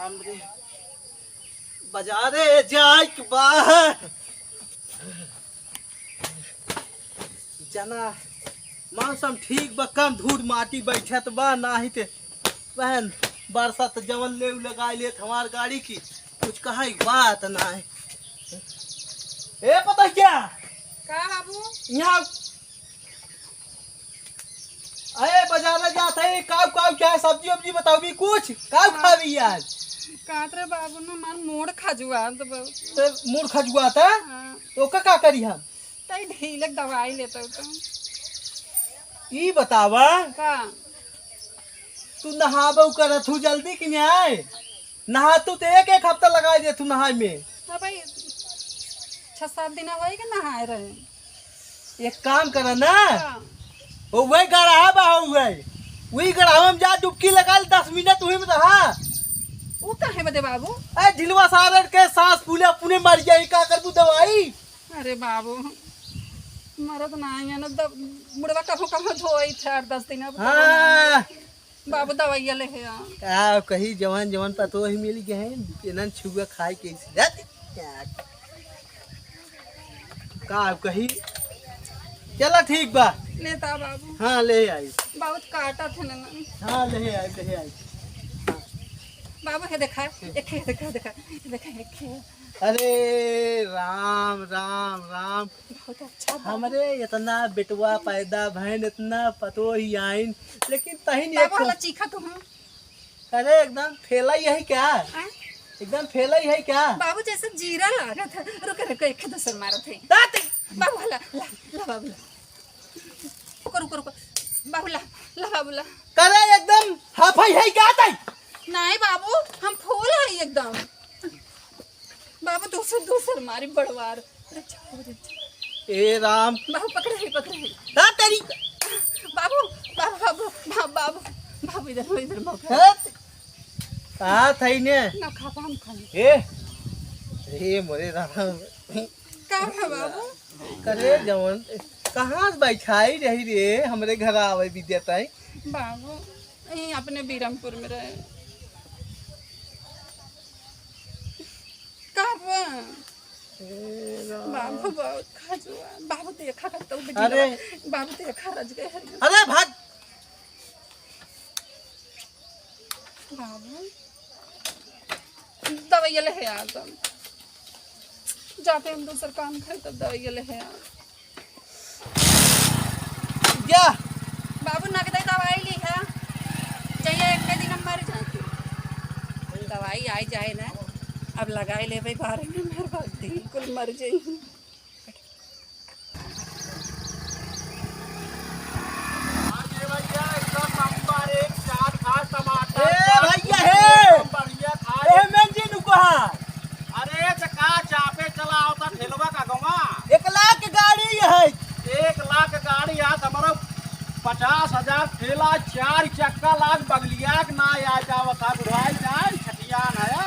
राम रे बाजारे जाए के बाहर जना मौसम ठीक बा कम धूल माटी बैठत बा नाही ते बहन बरसात जवन ले लगा ले हमार गाड़ी की कुछ कहा बात ना है। ए पता क्या का बाबू यहाँ अरे बाजार जाते है काव काव क्या सब्जी वब्जी बताओ भी कुछ काव खावी आज कातरे बाबू ने मार मोड़ खजुआ तो मूड खजुआ था हां तो का करी हम तई ढीलक दवाई लेतो तो ई बतावा का तू नहाबो करत हूँ जल्दी कि नहीं आए नहा तू तो एक हफ्ता लगा दे तू नहाए में हां भाई 6-7 दिन होई के नहाए रहे एक काम कर ना का? वो वही गढ़ा बा वही गढ़ा में जा डुबकी लगा 10 मिनट हुई में रहा वो काहे बदे बाबू ए ढिलवा सारन के सांस फूले अपने मर जाई का करबू दवाई अरे बाबू मरद नहीं है ना मुड़वा कभो कभो धोई 4-10 दिन अब हां बाबू दवाई ले है आ कहीं जवान जवान पतो ही मिल गए हैं इनन छुआ खाए के का कहीं चला ठीक बा लेता बाबू हाँ ले आई बहुत काटा थे ना हाँ ले आई बाबू है देखा एक देखा अरे राम राम राम बहुत अच्छा हमरे इतना बेटवा पैदा भैन इतना पतो ही आइन लेकिन तही बाबू हला चीखा तुम अरे एकदम फैला ही है क्या आ? एकदम फैला ही है क्या बाबू जैसे जीरा लगा था रुको एक दूसर मारो थे बाबू हला ला बाबू ला रुको बाबू ला बाबू ला करे एकदम हाफाई है क्या तई नहीं बाबू हम फूल है एकदम बाबू दूसर मारी बड़वार ए राम बाबू पकड़े ता तेरी बाबू इधर बाबू आ थई ने ना खा हम खाने ए मोरे राम का है बाबू करे जवन कहाँ बैठाई रही रे हमरे घर आवे विद्याताई बाबू यहीं अपने बीरमपुर में रहे बाबू बहुत खाजुआ बाबू देखा करता हूँ अरे बाबू देखा रज गए अरे भाग बाबू दवाई ले है यार तुम जाते हम दूसरा काम करे तब दवाई ले है यार क्या बाबू नगद दवाई ली है चाहिए एक दिन हम मर जाते दवाई आई जाए ना अब लगाई ले भाई 12 में मर बात बिल्कुल मर जाई अरे चका चापे चला होता ठेलवा का गवा 1 लाख गाड़ी है 1 लाख गाड़ी याद हमारा 50,000 ठेला 4 चक्का लाख बगलिया के ना आ जावत है बुढ़ाई जाए छटिया नया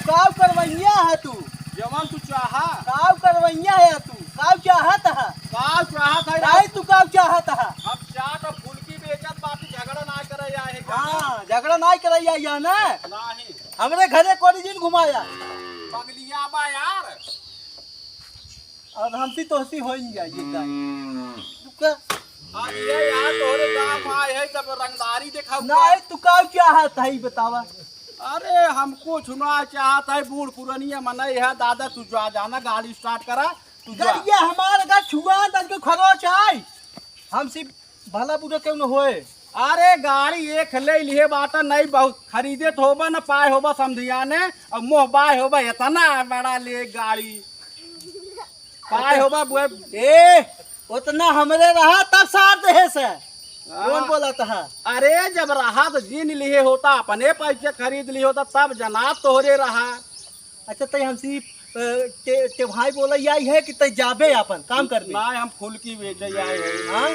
काव करवैया है तू जवन तू चाहा काव करवैया है तू काव चाहत है काव चाहत है नहीं तू काव चाहत है अब चाट फुलकी बेचत बाकी झगड़ा ना करे आए हाँ झगड़ा नहीं करैया या ना नहीं हमरे घरे कोरिजिन घुमाया बगलिया बा यार और हमसी तोहसी हो जाइए का आज ये यार तोरे गांव आए है जब रंगदारी देखा नहीं तू काव चाहत है बतावा अरे हमको चुना चाहता है बूढ़ पुरानिया मनाई है दादा तू जा जाना गाड़ी स्टार्ट करा तू जा गरिया हमार का छुआ तक के खरोच है हमसी भला बुरा क्यों न होए अरे गाड़ी एक ले लिए बाटा नहीं बहुत खरीदे तो होबा ना पाए होबा समझिया ने और मोह बाय होबा इतना बड़ा ले गाड़ी पाए होबा ए उतना हमरे रहा तब साथ दे से कौन बोला था अरे जब रहा तो जिन लिए होता अपने पैसे खरीद लिए होता तब जनाब तोहरे रहा अच्छा तय हमसी ते भाई बोला यही है कि तय जाबे अपन काम कर ना हम फुलकी बेचे आए हैं हाँ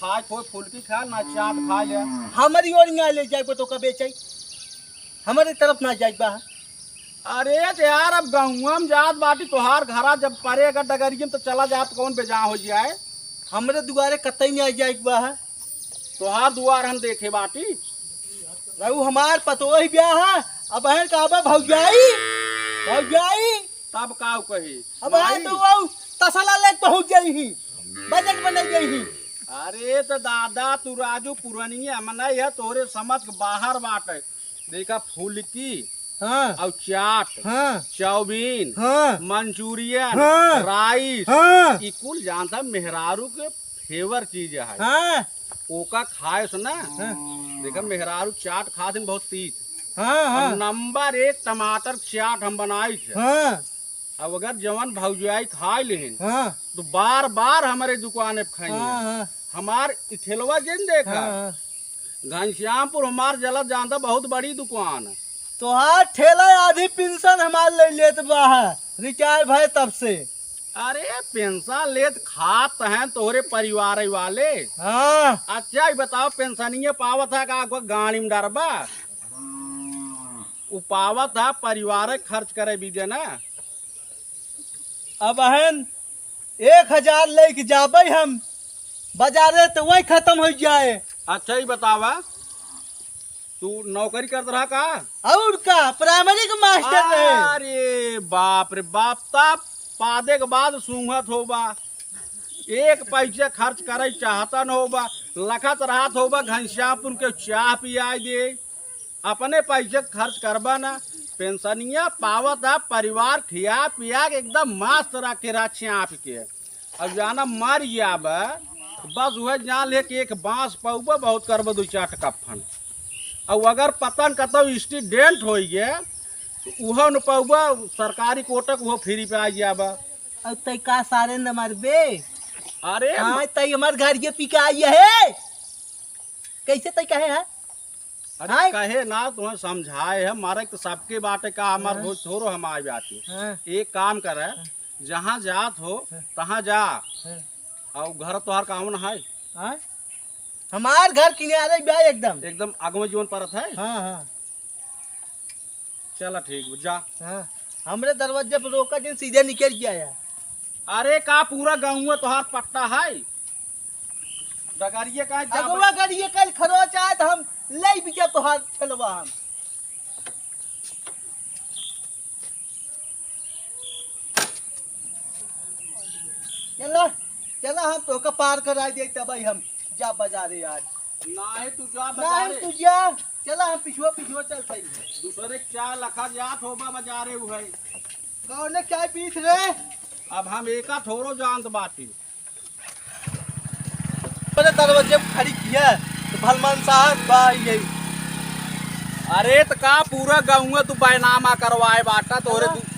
खाए कोई फुलकी खा ना चाट खा ले हमारी ओर ले जाए तो कबे चाहिए हमारे तरफ ना जाए बा अरे तो यार अब गहुआ में जात बाटी तोहार घरा जब परेगा डगरियम तो चला जात कौन बेजा हो जाए हमरे दुआरे कतई नहीं आ जाए बा तोहार दुआर हम देखे बाटी रहू हमार पतोही ब्याह है अब है का भौजाई भौजाई तब का कही अब है तो वो तसला लेके पहुंच गई ही बजट बन गई ही। अरे तो दादा तू राजू पुरानिया मना है तोरे समझ के बाहर बाटे। देखा फुलकी हाँ और चाट हाँ चाउमीन हाँ मंचूरियन हाँ, राइस हाँ ई कुल जानता मेहरारू के फेवर चीज है। हाँ ओका खाए से ना हाँ देखा मेहरारू चाट खा दिन बहुत तीत। हाँ हाँ अब नंबर 1 टमाटर चाट हम बनाई थे। हाँ अब अगर जवन भौजाई खाए लेहिन हाँ तो बार बार हमारे दुकाने पे खाई हाँ हमार ठेलवा जिन देखा हाँ घनश्यामपुर हमार जला जानता बहुत बड़ी दुकान है। तो हाँ ठेला आधी पेंशन हमारे ले लेत बाहर रिटायर भाई तब से। अरे पेंशन लेत खात हैं तोहरे परिवार वाले। हाँ अच्छा ही बताओ पेंशनिया पावत है का गाड़ी में डरबा उ पावत है परिवार खर्च करे बीजे ना। अब हन 1000 लेके जाबे हम बाजारे तो वही खत्म हो जाए। अच्छा ही बतावा तू नौकरी करत रहा का? और का प्राइमरी का मास्टर रहे। अरे बाप रे बाप तब पादे के बाद सूंघत होबा एक पैसा खर्च करे चाहता न होबा लखत रहत होबा घनश्यामपुर के चाह पिया दे अपने पैसे खर्च करबा ना। पेंशनिया पावत है परिवार खिया पिया के एकदम मस्त रखे रहा चाप के। अब जाना मर जाब बस वह जान ले के एक बांस पौबा बहुत करब 2-4 टका फन। और अगर पतन कतो स्टूडेंट हो गए तो वह न पौबा सरकारी कोटक वो फ्री पे आ जाब। अब तय का सारे न मरबे। अरे हाँ तय हमार घर के पी के आई है कैसे तय कहे है। अरे कहे ना तुम्हें समझाए है मारे तो सबके बाटे का हमार हो छोरो हम आ जाती। हाँ एक काम करे जहाँ जात हो तहाँ जा और घर तोहार काम न है। हाँ हमार घर किनारे बा एकदम एकदम आगमे जीवन परत है। हाँ हाँ चला ठीक जा। हाँ हमरे दरवाजे पर रोका दिन सीधे निकल गया है। अरे का पूरा गाँव तोहार पट्टा है डगरिया का अगवा गाड़ी कल खरोच आए तो हम ले भी जा तोहार ठेलवा हम। चलो चलो हम तो का पार करा दे तब हम जा बाजारे आज। ना तू जा नहीं बाजारे तू जा चला हम पिछुआ चल पाई। दूसरे चाय लखा जात होबा बाजारे हुए कौन चाय पीस रे। अब हम एका थोरो जानत बाटी। अपने दरवाजे पर खड़ी किया तो भलमान साहब बा यही। अरे तो का पूरा गाँव तू बैनामा करवाए बाटा तोरे तू।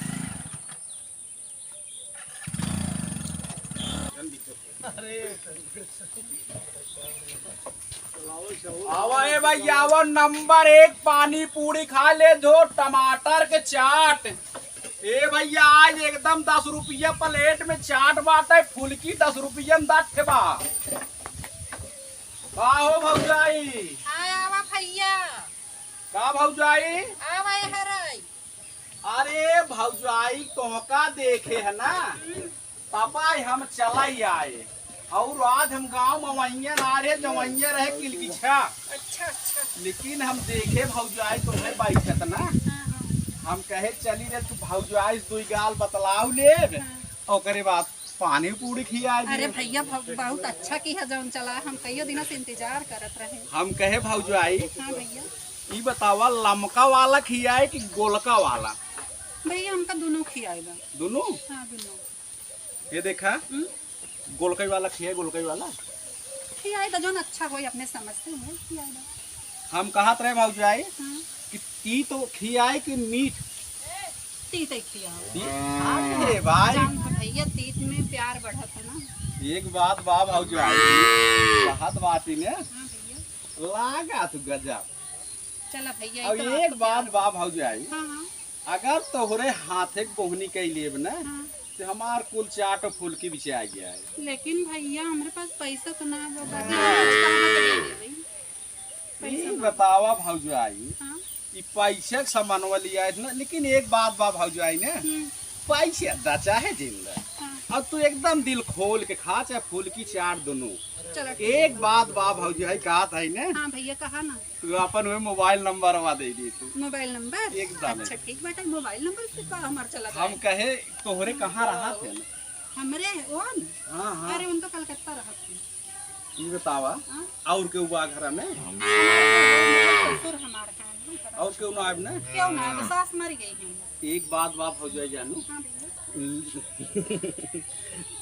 आवा ए भाई आवा नंबर 1 पानी पूरी खा ले दो टमाटर के चाट। ए भैया आज एकदम 10 रुपया प्लेट में चाट बाटे फुलकी 10 रुपया में दाट बा। का हो भौजाई आवा भैया का भौजाई? आवा हराई। अरे भौजाई तोहका देखे है ना पापा हम चला ही आए और आज हम गांव में वहीं आ रहे जवैया रहे किलकिछा। अच्छा अच्छा लेकिन हम देखे भौजाई तुम्हें बैठत ना हम कहे चली रे तू भौजाई 2 गाल बतलाऊ ले और बाद पानी पूरी खिया। अरे भैया बहुत अच्छा की है जौन चला हम कई दिनों से इंतजार करत रहे। हम कहे भौजाई हाँ भैया ई बतावा लमका वाला खियाए कि गोलका वाला? भैया हमका दोनों खियाएगा। दोनों? हाँ दोनों। ये देखा गोलकाई वाला खिया गोलकाई वाला खियाएगा जौन अच्छा होई अपने समझ से वो खियाएगा। हम कहत रहे भौजाई हाँ कि ती तो खियाए कि मीठ? तीत ही खियाओ। अरे भाई जान तो भैया तीत में प्यार बढ़त है ना। एक बात बा भौजाई कहत बाती ने हाँ भैया लागा तू गजब। चला भैया अब एक बात बा भौजाई हाँ हाँ अगर तोहरे हाथे कोहनी के लेब ना हाँ। तो हमार कुल चाट फुलकी बिछा गया है। लेकिन भैया हमारे पास पैसा तो ना होगा। ई बतावा भौजाई हाँ ई पैसा के सामान वाली आए ना लेकिन एक बात बा भौजाई ने पैसा दा चाहे जिंदा हाँ। अब तू एकदम दिल खोल के खा चाहे फुलकी चाट दोनों चलो एक बात बा भौजाई कहा था ने हाँ भैया कहा ना तू अपन में मोबाइल नंबर वा दे दी तू मोबाइल नंबर एकदम। अच्छा ठीक बेटा मोबाइल नंबर से का हमार चला हम कहे तोहरे कहाँ रहा थे ना। हमरे ओन हाँ हाँ अरे उन तो कलकत्ता रहत थे ये बतावा हाँ? और के हुआ घर में ससुर हमारे हैं और क्यों ना आब ना क्यों ना सास मर गई है एक बात बाप हो जाए जानू हाँ भैया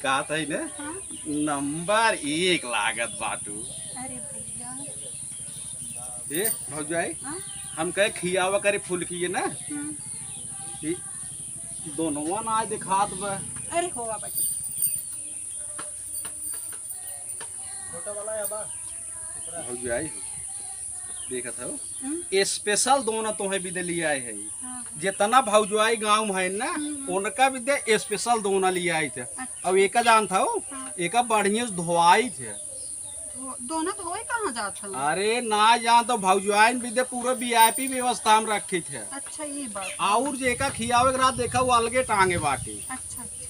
कहा था ने हाँ नंबर 1 लागत बाटू अरे भैया ये भौजाई हाँ हम कहे खियावा करे फूल किए ना हाँ। ये दोनों ना दिखात बा अरे होवा बेटा छोटा वाला है बा भौजाई देखा था हाँ? स्पेशल दोनों तोहे भी दे लिए आए है हाँ जितना भौजाई गांव है ना उनका भी दे स्पेशल दोनों लिए आए थे अब एक जान था हाँ। एक बढ़िया से धोआई थे दोनों तो होए कहाँ जात हन अरे ना जान तो भौजाइन भी दे पूरा वीआईपी व्यवस्था में रखे थे अच्छा ये बात और जेका खियावे के रात देखा वो अलगे टांगे बाटी अच्छा अच्छा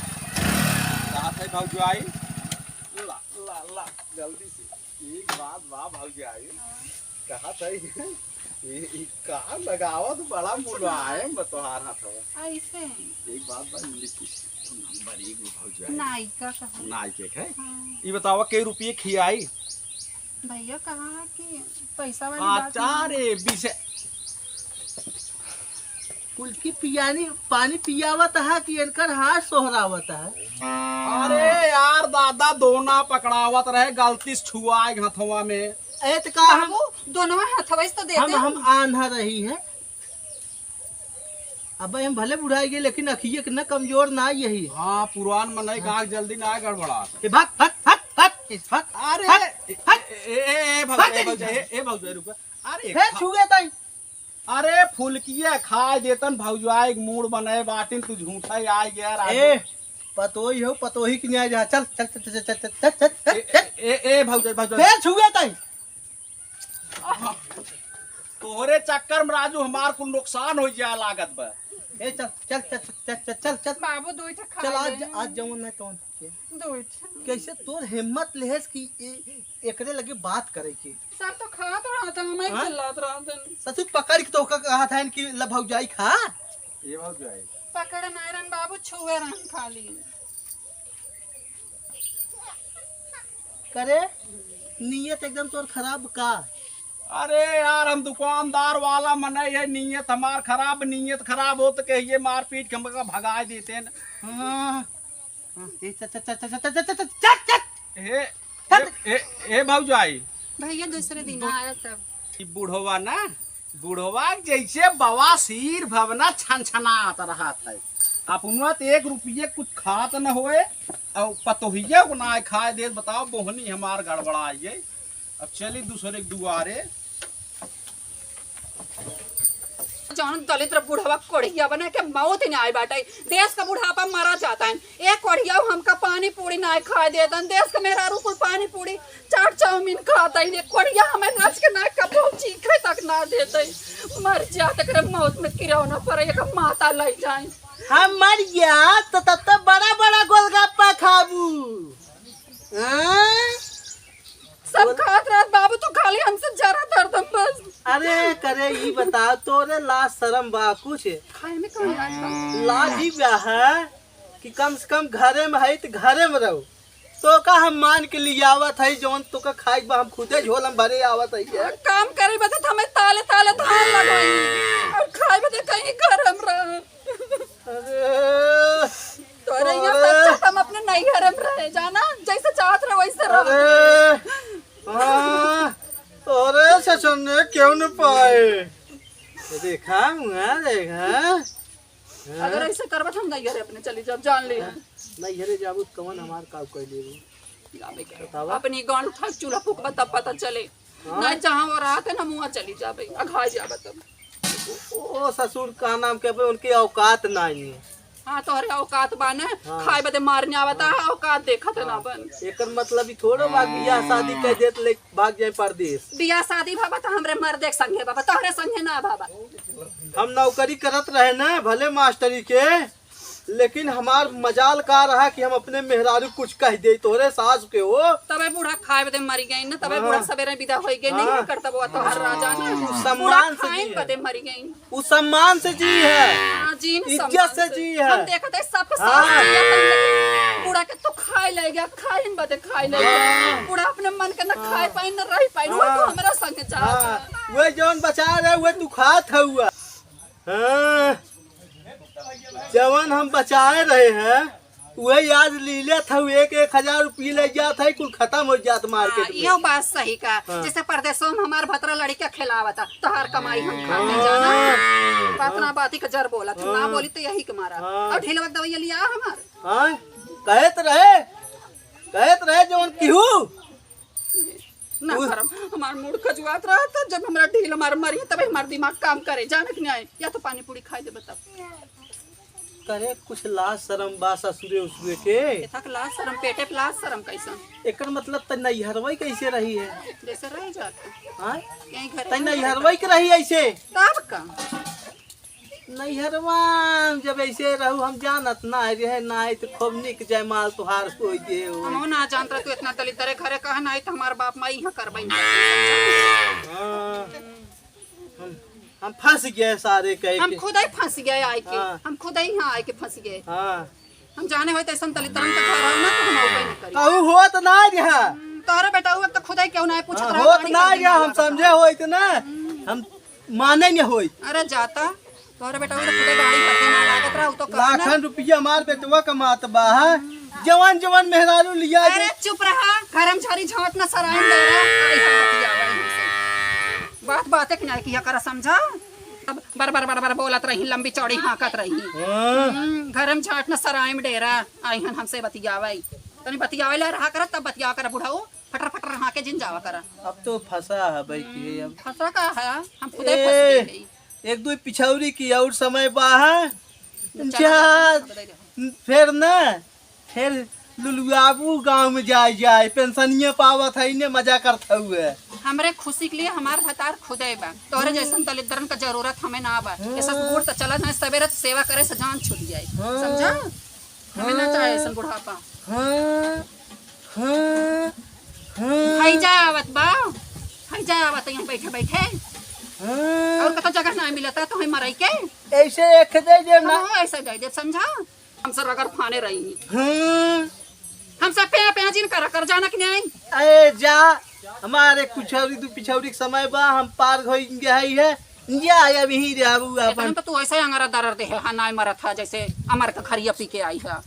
कहा था भौजाई ला ला ला जल्दी से एक बात बा भौजाई कहा था ये कहा लगावत बड़ा मुलायम बतोहार हाथ हो ऐसे एक बात बा लिखी नंबर 1 भौजाई नायिका कहा नाई के है हाँ। ये बतावा के रुपये खियाई भैया कहा कि पैसा वाली बात आचारे बीसे कुल की पियानी पानी पियावत है कि इनकर हाथ सोहरावत है। अरे यार दादा दोना पकड़ावत रहे गलती से छुआए हथवा में ए तो का हम बाबू दोनों हथवा तो देते हम आन्हा रही है। अब हम भले बुढ़ाई गए लेकिन अखिए के न कमजोर ना यही हाँ पुरान मन है कहा जल्दी ना गड़बड़ा भाग भाग भाग भाग भाग अरे ए भौजाई रुक अरे फिर छू गए ताई अरे फुलकिया खा देतन भौजाई मूड बनाए बाटिन तू झूठा ही आ गया ए पतोही हो पतोही की न्याय जा चल चल चल चल चल चल चल चल ए भौजाई फिर छू गए ताई तोहरे चक्कर में राजू हमार कुल नुकसान हो जाए लागत बा ए चल चल चल चल चल चल चल बाबू दो खा चल आज जवन है तौन दो कैसे तोर हिम्मत लेहस की एकरे लगे बात करे की सब तो खा तो रहा था मैं हाँ? चिल्लात रहा था ससुर पकड़ के तो कहा था इनकी भौजाई खा ये भौजाई पकड़ नारायण बाबू छुए रहा खाली करे नीयत एकदम तोर खराब का अरे यार हम दुकानदार वाला मना है नीयत हमार खराब नीयत खराब हो तो कहिए मार पीट के हमका भगा देते हैं हाँ ए चल चल चल चल चल चल चल ए भौजाई भैया दूसरे दिन आया तब ई बूढ़वा ना बूढ़वा जैसे बवासीर भवना छन छनात रहा था अपना तो 1 रुपये कुछ खात न होए और पतोहिया को ना खाए दे बताओ बोहनी हमार गड़बड़ाइए अब चली दूसरे के दुआरे जौन दलित बुढ़ावा कोढ़िया बना के मौत ही नहीं बाटा देश का बुढ़ापा मारा जाता है एक कोढ़िया हमका पानी पूरी ना खाए देता देश का मेरा रूप पानी पूरी चाट चाउमीन खाता ही कोढ़िया हमें नच के ना कबो चीखे तक ना देते मर जाते करे मौत में किरौना पड़े एक माता ले जाए हम मर गया तो तब तक बड़ा बड़ा गोलगप्पा खाबू सब खात रात बाबू तो खाली हमसे जरा दर्द बस अरे करे ये बता तोरे लाज शर्म बा कुछ खाए में कौन लाज लाज ही बा है कि कम से कम घरे में है तो घरे में रहो तो का हम मान के लिए आवत है जौन तो का खाई बा हम खुदे झोल हम भरे आवत है काम करे बता हमें ताले ताले धान लगाई और खाए बता कहीं गरम रह अरे तो अरे ये बच्चा हम अपने नहीं गरम रहे जाना जैसे चाहत रहे वैसे रहो अरे हाँ अरे सचन ने क्यों न पाए देखा देखा अगर ऐसे करबा हम नहीं गरे अपने चली जब जान लिया नहीं हरे जाबू कवन हमार काम कर ले अपनी गांड उठा चूल्हा फूकबा तब पता चले नहीं जहां वो रात है ना मुआ चली जा भाई अघा जाबा तब ओ ससुर का नाम के पे उनकी औकात नहीं है हाँ तोहरे औकात बाने खाए बदे मारने आवता है औकात देखत ना बन एकर मतलब ही थोड़ो बाग बियाह शादी कर देत ले भाग जाए परदेश बियाह शादी बाबा तो हमरे मर देख संगे बाबा तोहरे संगे ना बाबा हम नौकरी करत रहे ना भले मास्टरी के लेकिन हमार मजाल का रहा कि हम अपने मेहरारू कुछ कह दे तोरे सास के हो। तबे बूढ़ा खाए बदे मरी गई ना, तबे बूढ़ा सवेरे विदा होई गई नहीं करता वो तो हर राजा ना सम्मान से खाए जी है। बदे मरी गई। वो सम्मान से जी है, हाँ, जी न इज्जत सम्मान से जी है। हम देखते सबके हाँ। साथ जिया तन लेकिन बूढ़ा के तो खाए ले गया, खाए इन बदे खाए ले गया। बूढ़ा अपने मन के न खाए पाई न रह पाई, वो तो हमरा संगे जा। हाँ, वो जौन बचा रहे वो तू खात हुआ। हाँ, जवन हम बचाए रहे हैं वही आज लीले था, 1,000 रुपये ले जात है, कुल खत्म हो जात मार्केट में। यो बात सही का। जैसे परदेशों में हमार भतरा लड़का खिलावता तो हर कमाई हम खाते जाना। इतना बात ही का जर बोला तू ना बोली तो यही के मारा। और ढील वक्त दवाई लिया हमार। हाँ, कहत रहे जवन केहू ना करम हमार मूड खजुआत रहा था। जब हमरा ढील मार मरी तब हमार दिमाग काम करे जाने के नहीं आए। या तो पानी पूरी खाई दे बता करे कुछ लाज शरम बा ससुरे उसुरे के। तक लाज शरम पेटे पे लाज शरम कैसन एकर मतलब त नैहरवई कैसे रही है? जैसे रह जाते हाँ, यहीं घर त नैहरवई के रही ऐसे? तब का नैहरवा जब ऐसे रहू हम जानत ना रहे ना है तो खूब निक जयमाल तुहार होई दे हो। हम ना जानता तू इतना दलित दरे घरे कहा नहीं तो हमार बाप माई यहाँ करबई। हाँ, हम फंस गए सारे कह हम के। खुद ही फंस गए आए के। हाँ। हम खुद ही यहाँ आए के फंस गए। हाँ, हम जाने होते ऐसा दलित तरन का घर हो ना तो हम उपाय न करी। कहू होत ना रहा। तोहरे बेटा हुआ तो खुद ही क्यों ना पूछत रहा होत ना रहा, हम समझे होइत ना, हम माने नहीं होई। अरे जाता तोहरे बेटा हुआ तो खुद ही गाड़ी करके ना लागत रहा तो कहना। लाखन रुपया हमार बेटवा कमात बा है। जवान जवान मेहरारू लिया अरे चुप रहा, गरम झारी झांट न सराइन दे रहा। आई हम बतियावा हमसे बात बातें कि नहीं किया कर समझा। अब बर बर बर बर बोलत रही, लंबी चौड़ी हाकत रही। गरम झाट न सराय में डेरा आई हन हमसे बतियावाई। तनी बतियावे ला रहा कर तब बतिया कर बुढ़ाओ फटर फटर हाके जिन जावा कर। अब तो फंसा है भाई कि अब फंसा का है हम खुद ही फंस गए। एक दो पिछौरी की और समय बा है जा फिर ना फिर लुलुआबू गांव में जाए पेंशनिया पावत है इन्हें मजा करता हुए। हमरे खुशी के लिए हमार भतार खुदे बा। तोहरे जैसन दलितरन का जरूरत हमें ना बा। ऐसा बूढ़ तो चला जाए सवेरे तो सेवा करे से जान छूट जाए। समझा हमें ना चाहे ऐसा बुढ़ापा। हाई जा आवत बा, हाई जा आवत यहाँ बैठे बैठे। और कतो जगह ना मिलता तो हम मरई के ऐसे एक दे दे ना ऐसा दे दे समझा। हमसे रगर फाने रही हमसे पे जिन कर जाना कि नहीं। अरे जा हमारे कुछौरी दू पिछौरी के समय बा, हम पार हो गए है जा अभी ही रहू अपन। तो तू ऐसे अंगारा दरर दे है ना मरत था जैसे अमर का खरिया पी के आई है।